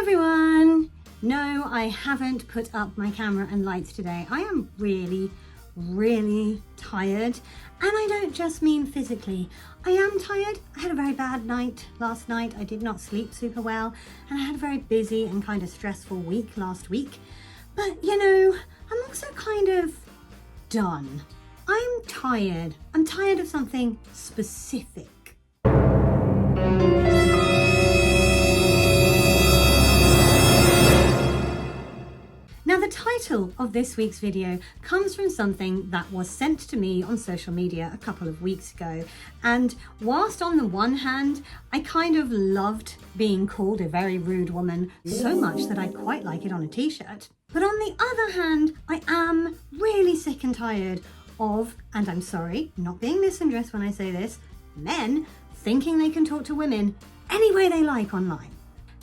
everyone! No, I haven't put up my camera and lights today. I am really tired, and I don't just mean physically. I am tired. I had a very bad night last night. I did not sleep super well, and I had a very busy and kind of stressful week last week. But you know, I'm also kind of done. I'm tired. I'm tired of something specific. Now, the title of this week's video comes from something that was sent to me on social media a couple of weeks ago. And whilst on the one hand, I kind of loved being called a very rude woman so much that I'd quite like it on a t-shirt. But on the other hand, I am really sick and tired of, and I'm sorry, not being misandressed when I say this, men thinking they can talk to women any way they like online.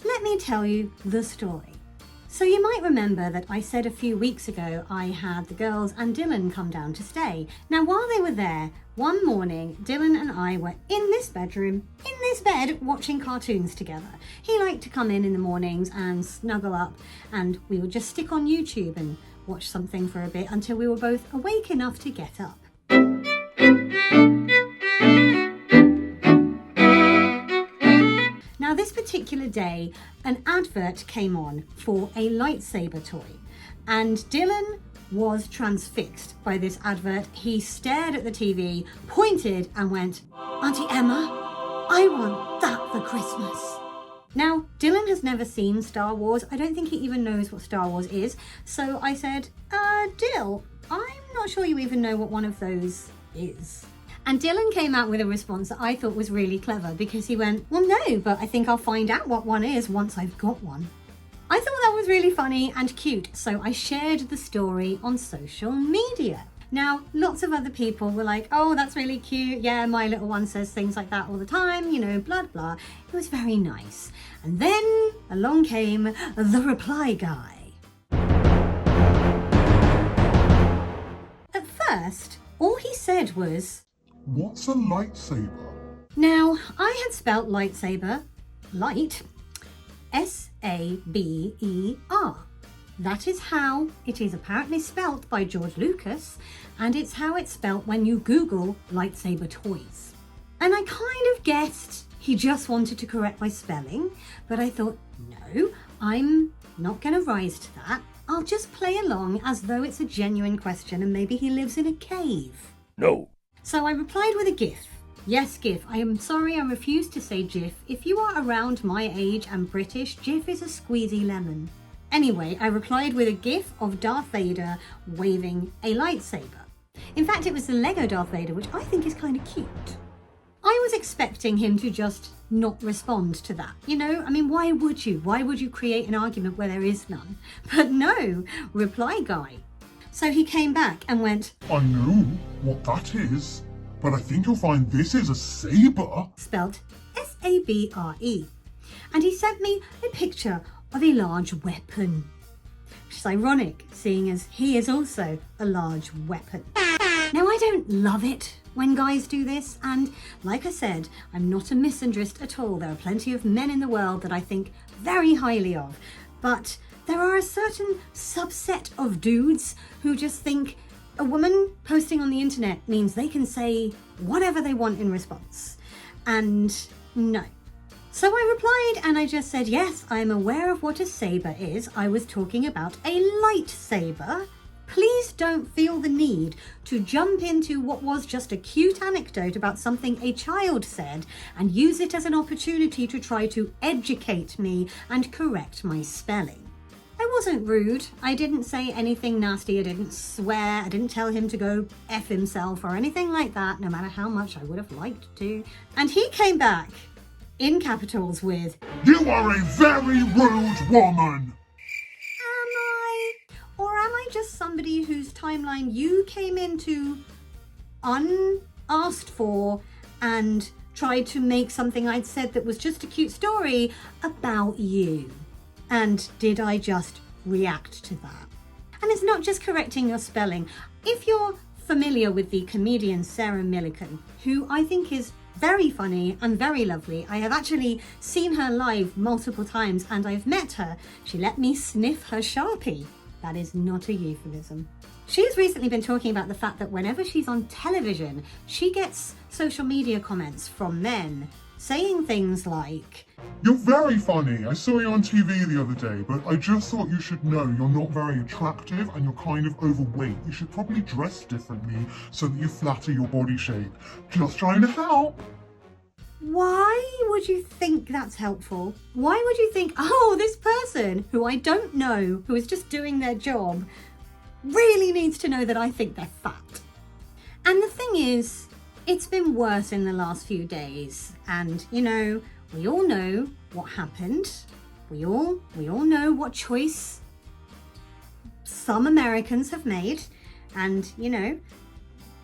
Let me tell you the story. So you might remember that I said a few weeks ago I had the girls and Dylan come down to stay. Now, while they were there, one morning, Dylan and I were in this bedroom, in this bed, watching cartoons together. He liked to come in the mornings and snuggle up, and we would just stick on YouTube and watch something for a bit until we were both awake enough to get up. Now, this particular day, an advert came on for a lightsaber toy, and Dylan was transfixed by this advert. He stared at the TV, pointed and went, "Auntie Emma, I want that for Christmas." Now, Dylan has never seen Star Wars. I don't think he even knows what Star Wars is. So I said, Dill, I'm not sure you even know what one of those is. And Dylan came out with a response that I thought was really clever, because he went, "Well, no, but I think I'll find out what one is once I've got one." I thought that was really funny and cute, so I shared the story on social media. Now, lots of other people were like, "Oh, that's really cute. Yeah, my little one says things like that all the time, you know, blah, blah." It was very nice. And then along came the reply guy. At first, all he said was, "What's a lightsaber?" Now, I had spelt lightsaber, light, S-A-B-E-R. That is how it is apparently spelt by George Lucas, and it's how it's spelt when you Google lightsaber toys. And I kind of guessed he just wanted to correct my spelling, but I thought, no, I'm not going to rise to that. I'll just play along as though it's a genuine question and maybe he lives in a cave. No. So I replied with a GIF. Yes, GIF. I am sorry, I refuse to say GIF. If you are around my age and British, GIF is a squeezy lemon. Anyway, I replied with a GIF of Darth Vader waving a lightsaber. In fact, it was the Lego Darth Vader, which I think is kind of cute. I was expecting him to just not respond to that. You know, I mean, why would you? Why would you create an argument where there is none? But no, reply guy. So he came back and went, "I know what that is, but I think you'll find this is a saber." Spelt S-A-B-R-E. And he sent me a picture of a large weapon, which is ironic, seeing as he is also a large weapon. Now, I don't love it when guys do this, and like I said, I'm not a misandrist at all. There are plenty of men in the world that I think very highly of, but there are a certain subset of dudes who just think a woman posting on the internet means they can say whatever they want in response. And no. So I replied and I just said, yes, I'm aware of what a saber is. I was talking about a lightsaber. Please don't feel the need to jump into what was just a cute anecdote about something a child said and use it as an opportunity to try to educate me and correct my spelling. I wasn't rude. I didn't say anything nasty. I didn't swear. I didn't tell him to go F himself or anything like that, no matter how much I would have liked to. And he came back in capitals with, "You are a very rude woman." Am I? Or am I just somebody whose timeline you came into unasked for and tried to make something I'd said that was just a cute story about you? And did I just react to that? And it's not just correcting your spelling. If you're familiar with the comedian Sarah Millican, who I think is very funny and very lovely. I have actually seen her live multiple times and I've met her. She let me sniff her Sharpie. That is not a euphemism. She's recently been talking about the fact that whenever she's on television, she gets social media comments from men saying things like, "You're very funny. I saw you on TV the other day, but I just thought you should know you're not very attractive and you're kind of overweight. You should probably dress differently so that you flatter your body shape. Just trying to help." Why would you think that's helpful? Why would you think, oh, this person who I don't know, who is just doing their job, really needs to know that I think they're fat? And the thing is, it's been worse in the last few days. And, you know, we all know what happened. We all know what choice some Americans have made. And, you know,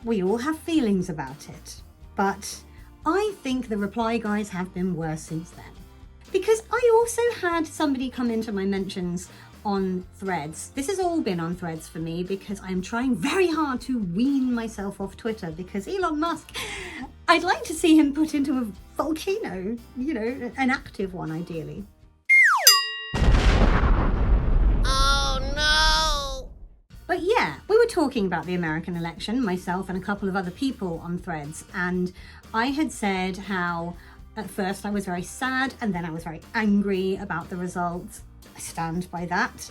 we all have feelings about it. But I think the reply guys have been worse since then. Because I also had somebody come into my mentions on Threads. This has all been on Threads for me because I'm trying very hard to wean myself off Twitter because Elon Musk, I'd like to see him put into a volcano, you know, an active one ideally. Oh no! But yeah, we were talking about the American election, myself and a couple of other people on Threads, and I had said how at first I was very sad and then I was very angry about the results. I stand by that.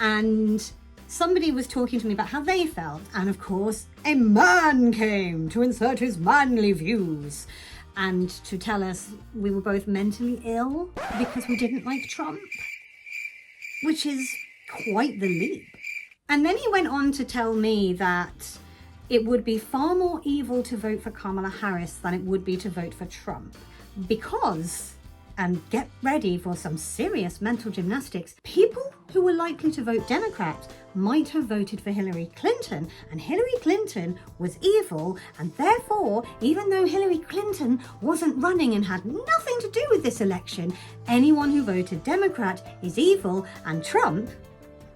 And somebody was talking to me about how they felt. And of course, a man came to insert his manly views and to tell us we were both mentally ill because we didn't like Trump, which is quite the leap. And then he went on to tell me that it would be far more evil to vote for Kamala Harris than it would be to vote for Trump because, and get ready for some serious mental gymnastics, people who were likely to vote Democrat might have voted for Hillary Clinton, and Hillary Clinton was evil, and therefore, even though Hillary Clinton wasn't running and had nothing to do with this election, anyone who voted Democrat is evil, and Trump,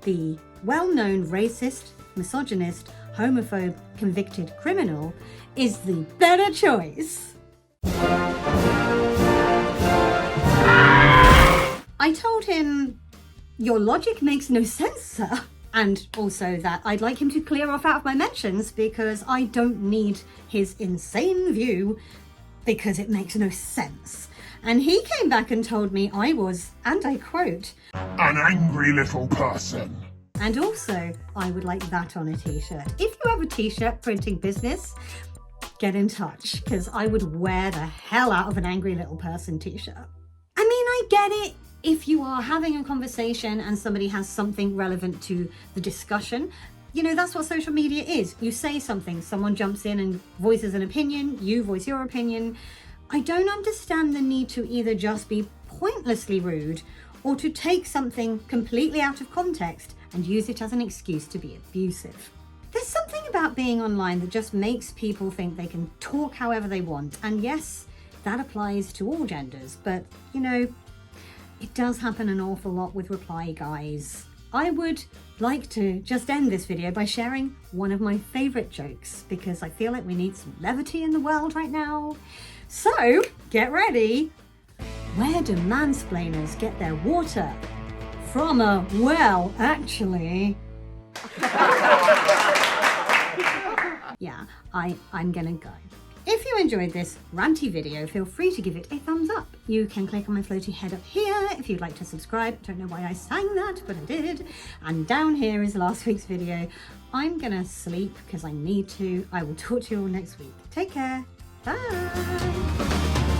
the well-known racist, misogynist, homophobe, convicted criminal, is the better choice. I told him, your logic makes no sense, sir. And also that I'd like him to clear off out of my mentions because I don't need his insane view because it makes no sense. And he came back and told me I was, and I quote, "An angry little person." And also, I would like that on a t-shirt. If you have a t-shirt printing business, get in touch because I would wear the hell out of an angry little person t-shirt. I mean, I get it. If you are having a conversation and somebody has something relevant to the discussion, you know, that's what social media is. You say something, someone jumps in and voices an opinion, you voice your opinion. I don't understand the need to either just be pointlessly rude or to take something completely out of context and use it as an excuse to be abusive. There's something about being online that just makes people think they can talk however they want. And yes, that applies to all genders, but you know, it does happen an awful lot with reply guys. I would like to just end this video by sharing one of my favourite jokes because I feel like we need some levity in the world right now. So, get ready. Where do mansplainers get their water? From a well, actually. Yeah, I'm gonna go. If you enjoyed this ranty video, feel free to give it a thumbs up. You can click on my floaty head up here if you'd like to subscribe. Don't know why I sang that, but I did. And down here is last week's video. I'm gonna sleep because I need to. I will talk to you all next week. Take care. Bye.